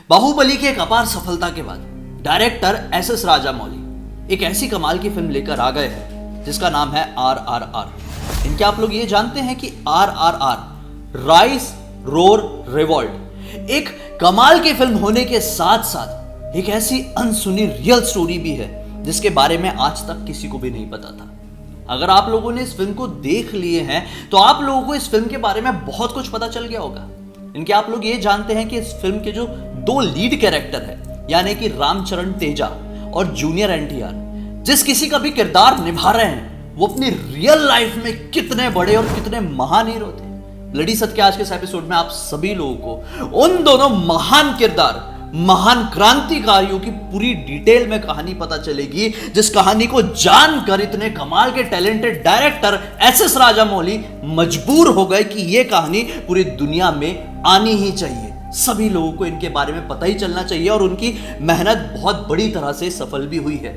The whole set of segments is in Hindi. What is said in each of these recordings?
बाहुबली की एक अपार सफलता के बाद डायरेक्टर एस राजामौली एक ऐसी कमाल की फिल्म लेकर आ गए हैं जिसका नाम है RRR। इनके आप लोग ये जानते हैं कि RRR राइज रोर रिवॉल्ट एक कमाल की फिल्म होने के साथ साथ एक ऐसी अनसुनी रियल स्टोरी भी है जिसके बारे में आज तक किसी को भी नहीं पता था। अगर आप लोगों ने इस फिल्म को देख लिए हैं तो आप लोगों को इस फिल्म के बारे में बहुत कुछ पता चल गया होगा। इनके आप लोग ये जानते हैं कि इस फिल्म के जो दो लीड कैरेक्टर है यानी कि रामचरण तेजा और जूनियर NTR जिस किसी का भी किरदार निभा रहे हैं वो अपनी रियल लाइफ में कितने बड़े और कितने महान हीरो थे। ब्लडी सत्य आज के इस एपिसोड में आप सभी लोगों को उन दोनों महान किरदार महान क्रांतिकारियों की पूरी डिटेल में कहानी पता चलेगी, जिस कहानी को जानकर इतने कमाल के टैलेंटेड डायरेक्टर एस राजामौली मजबूर हो गए कि यह कहानी पूरी दुनिया में आनी ही चाहिए। सभी लोगों को इनके बारे में पता ही चलना चाहिए और उनकी मेहनत बहुत बड़ी तरह से सफल भी हुई है।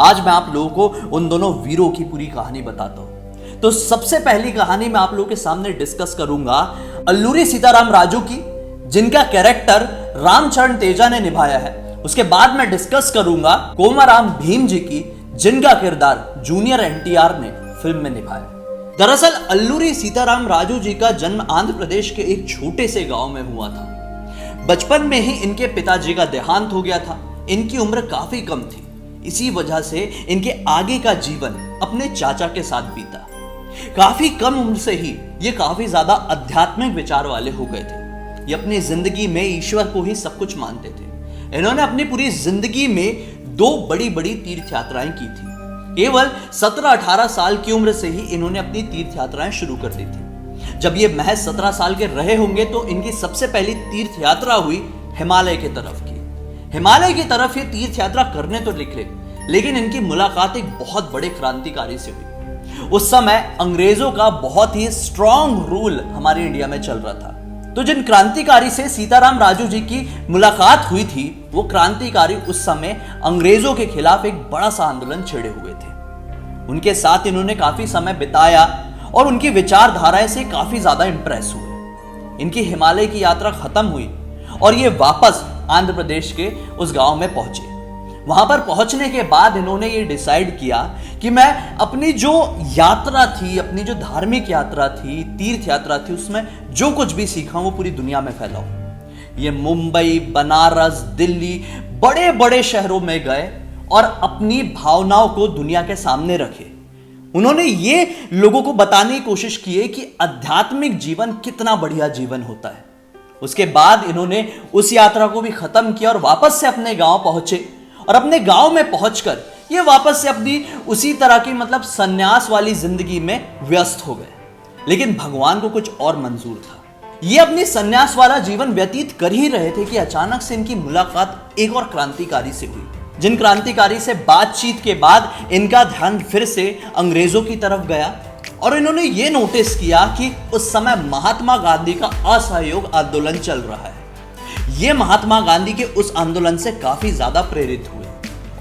आज मैं आप लोगों को उन दोनों वीरों की पूरी कहानी बताता हूं। तो सबसे पहली कहानी मैं आप लोगों के सामने डिस्कस करूंगा अल्लूरी सीताराम राजू की, जिनका कैरेक्टर रामचरण तेजा ने निभाया है। उसके बाद मैं डिस्कस करूंगा कोमाराम भीम जी की, जिनका किरदार जूनियर NTR ने फिल्म में निभाया। दरअसल अल्लूरी सीताराम राजू जी का जन्म आंध्र प्रदेश के एक छोटे से गांव में हुआ था। बचपन में ही इनके पिताजी का देहांत हो गया था। इनकी उम्र काफी कम थी, इसी वजह से इनके आगे का जीवन अपने चाचा के साथ बीता। काफी कम उम्र से ही ये काफी ज्यादा आध्यात्मिक विचार वाले हो गए थे। ये अपनी जिंदगी में ईश्वर को ही सब कुछ मानते थे। इन्होंने अपनी पूरी जिंदगी में 2 बड़ी बड़ी तीर्थ यात्राएं की थी। केवल 17-18 साल की उम्र से ही इन्होंने अपनी तीर्थ यात्राएं शुरू कर दी थी। जब ये महज 17 साल के रहे होंगे तो इनकी सबसे पहली तीर्थ यात्रा हुई हिमालय की तरफ की। हिमालय की तरफ ये तीर्थ यात्रा करने तो निकले, लेकिन इनकी मुलाकात एक बहुत बड़े क्रांतिकारी से हुई। उस समय अंग्रेजों का बहुत ही स्ट्रॉन्ग रूल हमारे इंडिया में चल रहा था। तो जिन क्रांतिकारी से सीताराम राजू जी की मुलाकात हुई थी वो क्रांतिकारी उस समय अंग्रेजों के खिलाफ एक बड़ा सा आंदोलन छेड़े हुए थे। उनके साथ इन्होंने काफी समय बिताया और उनकी विचारधाराएं से काफी ज्यादा इंप्रेस हुए। इनकी हिमालय की यात्रा खत्म हुई और ये वापस आंध्र प्रदेश के उस गांव में पहुंचे। वहां पर पहुंचने के बाद इन्होंने ये डिसाइड किया कि मैं अपनी जो यात्रा थी, अपनी जो धार्मिक यात्रा थी, तीर्थ यात्रा थी, उसमें जो कुछ भी सीखा वो पूरी दुनिया में फैलाऊं। ये मुंबई, बनारस, दिल्ली, बड़े बड़े शहरों में गए और अपनी भावनाओं को दुनिया के सामने रखे। उन्होंने ये लोगों को बताने की कोशिश की है कि आध्यात्मिक जीवन कितना बढ़िया जीवन होता है। उसके बाद इन्होंने उस यात्रा को भी खत्म किया और वापस से अपने गांव पहुंचे और अपने गांव में पहुंचकर ये वापस से अपनी उसी तरह की सन्यास वाली जिंदगी में व्यस्त हो गए। लेकिन भगवान को कुछ और मंजूर था। ये अपनी सन्यास वाला जीवन व्यतीत कर ही रहे थे कि अचानक से इनकी मुलाकात एक और क्रांतिकारी से हुई। जिन क्रांतिकारी से बातचीत के बाद इनका ध्यान फिर से अंग्रेजों की तरफ गया और इन्होंने ये नोटिस किया कि उस समय महात्मा गांधी का असहयोग आंदोलन चल रहा है। ये महात्मा गांधी के उस आंदोलन से काफी ज्यादा प्रेरित हुए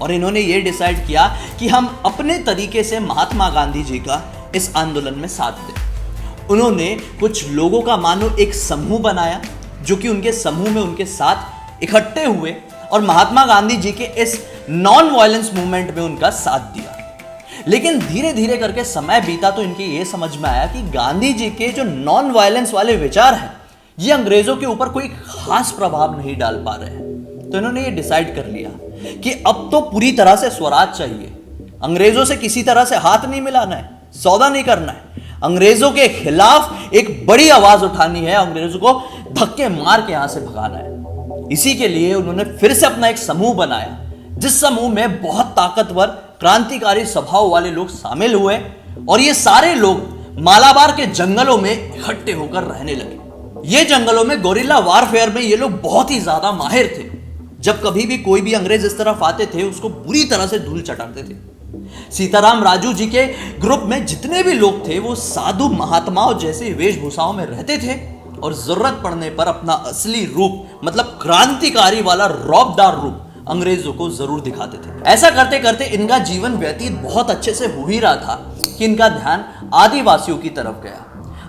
और इन्होंने ये डिसाइड किया कि हम अपने तरीके से महात्मा गांधी जी का इस आंदोलन में साथ दें। उन्होंने कुछ लोगों का मानो एक समूह बनाया जो कि उनके समूह में उनके साथ इकट्ठे हुए और महात्मा गांधी जी के इस नॉन वायलेंस मूवमेंट में उनका साथ दिया। लेकिन धीरे धीरे करके समय बीता तो इनके ये समझ में आया कि गांधी जी के जो नॉन वायलेंस वाले विचार हैं ये अंग्रेजों के ऊपर कोई खास प्रभाव नहीं डाल पा रहे हैं। तो इन्होंने ये डिसाइड कर लिया कि अब तो पूरी तरह से स्वराज चाहिए। अंग्रेजों से किसी तरह से हाथ नहीं मिलाना है, सौदा नहीं करना है। अंग्रेजों के खिलाफ एक बड़ी आवाज उठानी है, अंग्रेजों को धक्के मार के यहां से भगाना है। इसी के लिए उन्होंने फिर से अपना एक समूह बनाया जिस समूह में बहुत ताकतवर क्रांतिकारी स्वभाव वाले लोग शामिल हुए और ये सारे लोग मालाबार के जंगलों में इकट्ठे होकर रहने लगे। ये जंगलों में गोरिल्ला वारफेयर में ये लोग बहुत ही ज्यादा माहिर थे। जब कभी भी कोई भी अंग्रेज इस तरफ आते थे उसको बुरी तरह से धूल चटाते थे। सीताराम राजू जी के ग्रुप में जितने भी लोग थे वो साधु महात्माओं जैसे वेशभूषाओं में रहते थे और जरूरत पड़ने पर अपना असली रूप क्रांतिकारी वाला रौबदार रूप अंग्रेजों को जरूर दिखाते थे। ऐसा करते करते इनका जीवन व्यतीत बहुत अच्छे से हो ही रहा था कि इनका ध्यान आदिवासियों की तरफ गया।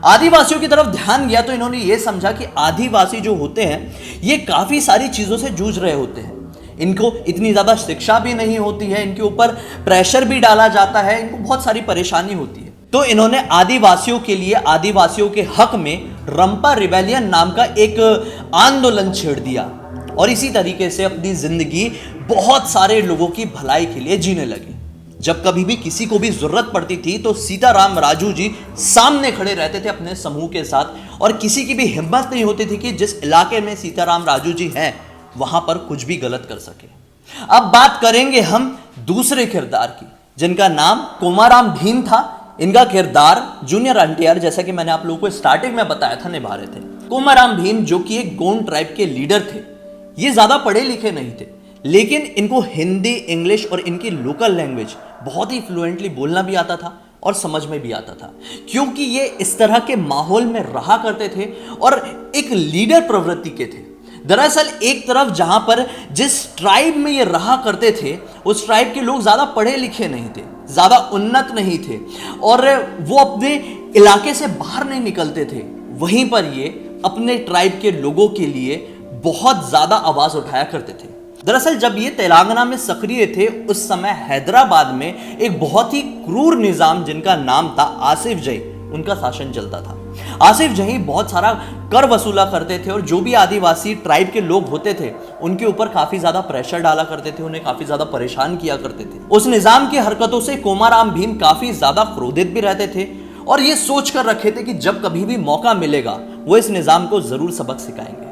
आदिवासियों की तरफ ध्यान गया तो इन्होंने ये समझा कि आदिवासी जो होते हैं ये काफी सारी चीजों से जूझ रहे होते हैं। इनको इतनी ज्यादा शिक्षा भी नहीं होती है, इनके ऊपर प्रेशर भी डाला जाता है, इनको बहुत सारी परेशानी होती है। तो इन्होंने आदिवासियों के लिए, आदिवासियों के हक में रंपा रिबेलियन नाम का एक आंदोलन छेड़ दिया और इसी तरीके से अपनी जिंदगी बहुत सारे लोगों की भलाई के लिए जीने लगे। जब कभी भी किसी को भी जरूरत पड़ती थी तो सीताराम राजू जी सामने खड़े रहते थे अपने समूह के साथ, और किसी की भी हिम्मत नहीं होती थी कि जिस इलाके में सीताराम राजू जी हैं वहां पर कुछ भी गलत कर सके। अब बात करेंगे हम दूसरे किरदार की, जिनका नाम कोमाराम भीम था। इनका किरदार जूनियर एनटीआर, जैसा कि मैंने आप लोगों को स्टार्टिंग में बताया था, निभा रहे थे। कोमाराम भीम जो कि एक गोंड ट्राइब के लीडर थे, ये ज्यादा पढ़े लिखे नहीं थे, लेकिन इनको हिंदी, इंग्लिश और इनकी लोकल लैंग्वेज बहुत ही फ्लुएंटली बोलना भी आता था और समझ में भी आता था, क्योंकि ये इस तरह के माहौल में रहा करते थे और एक लीडर प्रवृत्ति के थे। दरअसल एक तरफ जहां पर जिस ट्राइब में ये रहा करते थे, उस ट्राइब के लोग ज्यादा पढ़े लिखे नहीं थे, ज्यादा उन्नत नहीं थे और वो अपने इलाके से बाहर नहीं निकलते थे। वहीं पर ये अपने ट्राइब के लोगों के लिए बहुत ज्यादा आवाज उठाया करते थे। दरअसल जब ये तेलंगाना में सक्रिय थे, उस समय हैदराबाद में एक बहुत ही क्रूर निजाम जिनका नाम था आसिफ जही, उनका शासन चलता था। आसिफ जही बहुत सारा कर वसूला करते थे और जो भी आदिवासी ट्राइब के लोग होते थे उनके ऊपर काफी ज्यादा प्रेशर डाला करते थे, उन्हें काफी ज्यादा परेशान किया करते थे। उस निजाम की हरकतों से कोमाराम भीम काफी ज्यादा क्रोधित भी रहते थे और ये सोच कर रखे थे कि जब कभी भी मौका मिलेगा वो इस निजाम को जरूर सबक सिखाएंगे।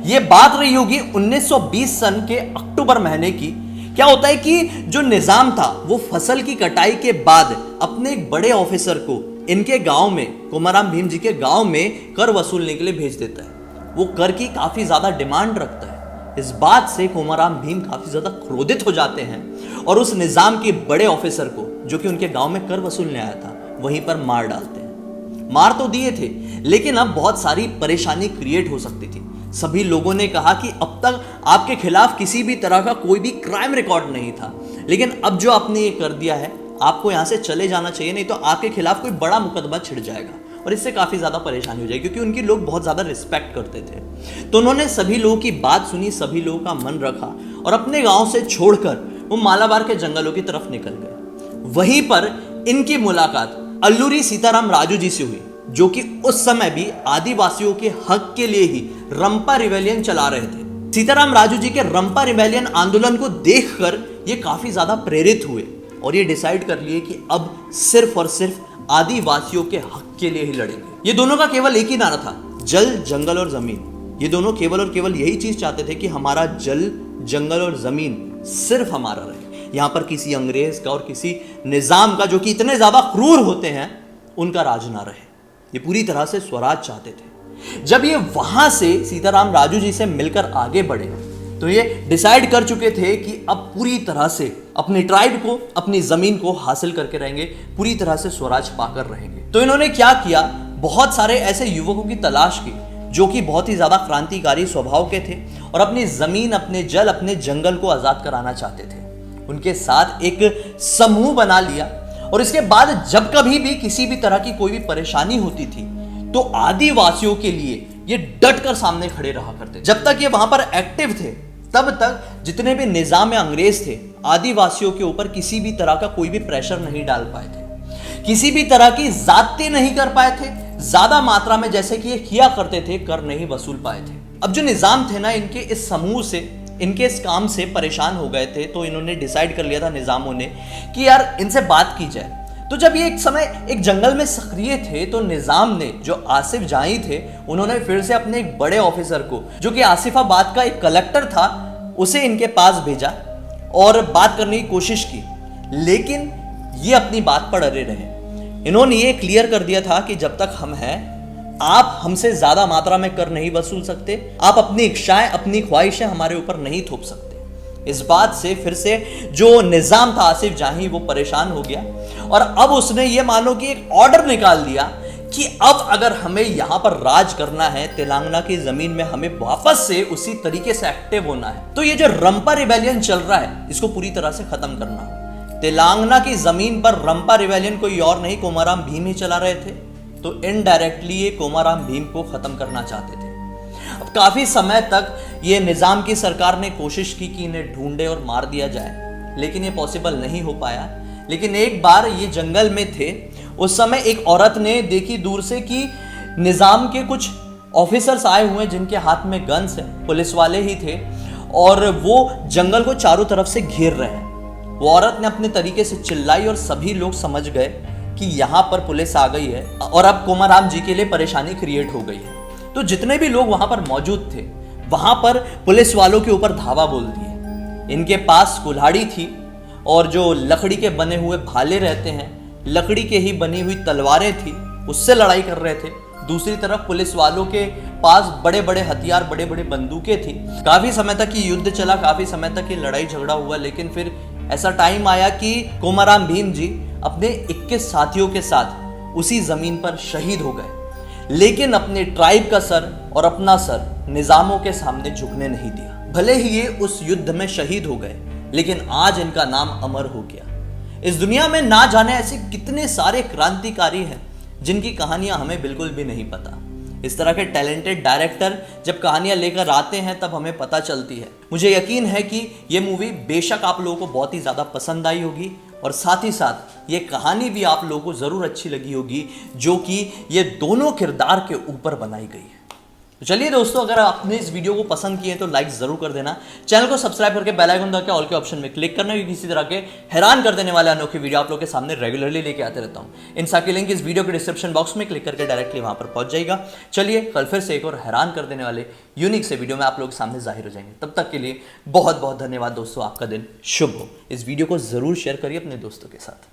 ये बात रही होगी 1920 सन के अक्टूबर महीने की। क्या होता है कि जो निजाम था वो फसल की कटाई के बाद अपने एक बड़े ऑफिसर को इनके गांव में, कोमाराम भीम जी के गांव में कर वसूलने के लिए भेज देता है। वो कर की काफी ज्यादा डिमांड रखता है। इस बात से कोमाराम भीम काफी ज्यादा क्रोधित हो जाते हैं और उस निजाम के बड़े ऑफिसर को, जो कि उनके गांव में कर वसूलने आया था, वहीं पर मार डालते हैं। मार तो दिए थे, लेकिन अब बहुत सारी परेशानी क्रिएट हो सकती थी। सभी लोगों ने कहा कि अब तक आपके खिलाफ किसी भी तरह का कोई भी क्राइम रिकॉर्ड नहीं था, लेकिन अब जो आपने ये कर दिया है, आपको यहां से चले जाना चाहिए, नहीं तो आपके खिलाफ कोई बड़ा मुकदमा छिड़ जाएगा और इससे काफी ज्यादा परेशानी हो जाएगी, क्योंकि उनकी लोग बहुत ज्यादा रिस्पेक्ट करते थे। तो उन्होंने सभी लोगों की बात सुनी, सभी लोगों का मन रखा और अपने गांव से छोड़कर वो मालाबार के जंगलों की तरफ निकल गए। वहीं पर इनकी मुलाकात अल्लूरी सीताराम राजू जी से हुई, जो कि उस समय भी आदिवासियों के हक के लिए ही रंपा रिबेलियन चला रहे थे। सीताराम राजू जी के रंपा रिबेलियन आंदोलन को देखकर ये काफी ज्यादा प्रेरित हुए और ये डिसाइड कर लिए कि अब सिर्फ और सिर्फ आदिवासियों के हक के लिए ही लड़ेंगे। ये दोनों का केवल एक ही नारा था, जल, जंगल और जमीन। ये दोनों केवल और केवल यही चीज चाहते थे कि हमारा जल, जंगल और जमीन सिर्फ हमारा रहे। यहां पर किसी अंग्रेज का और किसी निजाम का, जो कि इतने ज्यादा क्रूर होते हैं, उनका राज ना रहे। ये पूरी तरह से स्वराज चाहते थे। जब ये वहां से सीताराम राजू जी से मिलकर आगे बढ़े तो ये डिसाइड कर चुके थे कि अब पूरी तरह से अपनी ट्राइब को, अपनी जमीन को हासिल करके रहेंगे, पूरी तरह से स्वराज पाकर रहेंगे। तो इन्होंने क्या किया, बहुत सारे ऐसे युवकों की तलाश की जो कि बहुत ही ज्यादा क्रांतिकारी स्वभाव के थे और अपनी जमीन, अपने जल, अपने जंगल को आजाद कराना चाहते थे। उनके साथ एक समूह बना लिया और इसके बाद जब कभी भी किसी भी तरह की कोई भी परेशानी होती थी तो आदिवासियों के लिए ये डट कर सामने खड़े रहा करते। जब तक ये वहां पर एक्टिव थे तब तक जितने भी निजाम या अंग्रेज थे, आदिवासियों के ऊपर किसी भी तरह का कोई भी प्रेशर नहीं डाल पाए थे, किसी भी तरह की जाति नहीं कर पाए थे। ज्यादा मात्रा में जैसे कि ये किया करते थे, कर नहीं वसूल पाए थे। अब जो निजाम थे ना, इनके इस समूह से, इनके इस काम से परेशान हो गए थे, तो इन्होंने डिसाइड कर लिया था निजामों ने कि यार इनसे बात की जाए। तो जब ये एक समय एक जंगल में सक्रिय थे तो निजाम ने, जो आसिफ जाही थे, उन्होंने फिर से अपने एक बड़े ऑफिसर को, जो कि आसिफाबाद का एक कलेक्टर था, उसे इनके पास भेजा और बात करने की कोशिश की, लेकिन ये अपनी बात पर अड़े रहे। इन्होंने ये क्लियर कर दिया था कि जब तक हम हैं, आप हमसे ज्यादा मात्रा में कर नहीं वसूल सकते, आप अपनी इच्छाएं, अपनी ख्वाहिशें हमारे ऊपर नहीं थोप सकते। इस बात से फिर से जो निजाम था आसिफ जाही, वो परेशान हो गया और अब उसने ये मानो कि एक ऑर्डर निकाल दिया कि अब अगर हमें यहां पर राज करना है, तेलंगाना की जमीन में हमें वापस से उसी तरीके से एक्टिव होना है, तो ये जो रंपा रिबेलियन चल रहा है, इसको पूरी तरह से खत्म करना। तेलंगाना की जमीन पर रंपा रिबेलियन कोई और नहीं, कोमाराम भीम ही चला रहे थे। तो इनडायरेक्टली ये कोमाराम भीम को खत्म करना चाहते थे। अब काफी समय तक ये निजाम की सरकार ने कोशिश की कि इन्हें ढूंढे और मार दिया जाए, लेकिन ये पॉसिबल नहीं हो पाया। लेकिन एक बार ये जंगल में थे, उस समय एक औरत ने देखी दूर से कि निजाम के कुछ ऑफिसर्स आए हुए हैं जिनके हाथ में गन्स हैं, पुलिस वाले ही थे, और वो जंगल को चारों तरफ से घेर रहे हैं। वो औरत ने अपने तरीके से चिल्लाई और सभी लोग समझ गए कि यहाँ पर पुलिस आ गई है और अब कोमाराम जी के लिए परेशानी क्रिएट हो गई है। तो जितने भी लोग वहां पर मौजूद थे, वहां पर पुलिस वालों के ऊपर धावा बोल दिए। इनके पास कुल्हाड़ी थी और जो लकड़ी के बने हुए भाले रहते हैं, लकड़ी के ही बनी हुई तलवारें थी, उससे लड़ाई कर रहे थे। दूसरी तरफ पुलिस वालों के पास बड़े बड़े हथियार, बड़े बड़े बंदूकें थी। काफी समय तक ये युद्ध चला, काफी समय तक ये लड़ाई झगड़ा हुआ, लेकिन फिर ऐसा टाइम आया कि कोमाराम भीम जी अपने 21 साथियों के साथ उसी जमीन पर शहीद हो गए, लेकिन अपने ट्राइब का सर और अपना सर निजामों के सामने झुकने नहीं दिया। भले ही ये उस युद्ध में शहीद हो गए, लेकिन आज इनका नाम अमर हो गया। इस दुनिया में ना जाने ऐसे कितने सारे क्रांतिकारी हैं जिनकी कहानियां हमें बिल्कुल भी नहीं पता। इस तरह के टैलेंटेड डायरेक्टर जब कहानियां लेकर आते हैं तब हमें पता चलती है। मुझे यकीन है कि ये मूवी बेशक आप लोगों को बहुत ही ज़्यादा पसंद आई होगी, और साथ ही साथ ये कहानी भी आप लोगों को ज़रूर अच्छी लगी होगी, जो कि ये दोनों किरदार के ऊपर बनाई गई है। तो चलिए दोस्तों, अगर आपने इस वीडियो को पसंद किए तो लाइक जरूर कर देना, चैनल को सब्सक्राइब करके बेल आइकन दबा के ऑल के ऑप्शन में क्लिक करना, क्योंकि इसी तरह के हैरान कर देने वाले अनोखे वीडियो आप लोग के सामने रेगुलरली लेके आते रहता हूं। इन सबकी लिंक इस वीडियो के डिस्क्रिप्शन बॉक्स में क्लिक करके डायरेक्टली वहां पर पहुंच जाएगा। चलिए कल फिर से एक और हैरान कर देने वाले यूनिक से वीडियो में आप लोग के सामने जाहिर हो जाएंगे। तब तक के लिए बहुत बहुत धन्यवाद दोस्तों, आपका दिन शुभ हो। इस वीडियो को जरूर शेयर करिए अपने दोस्तों के साथ।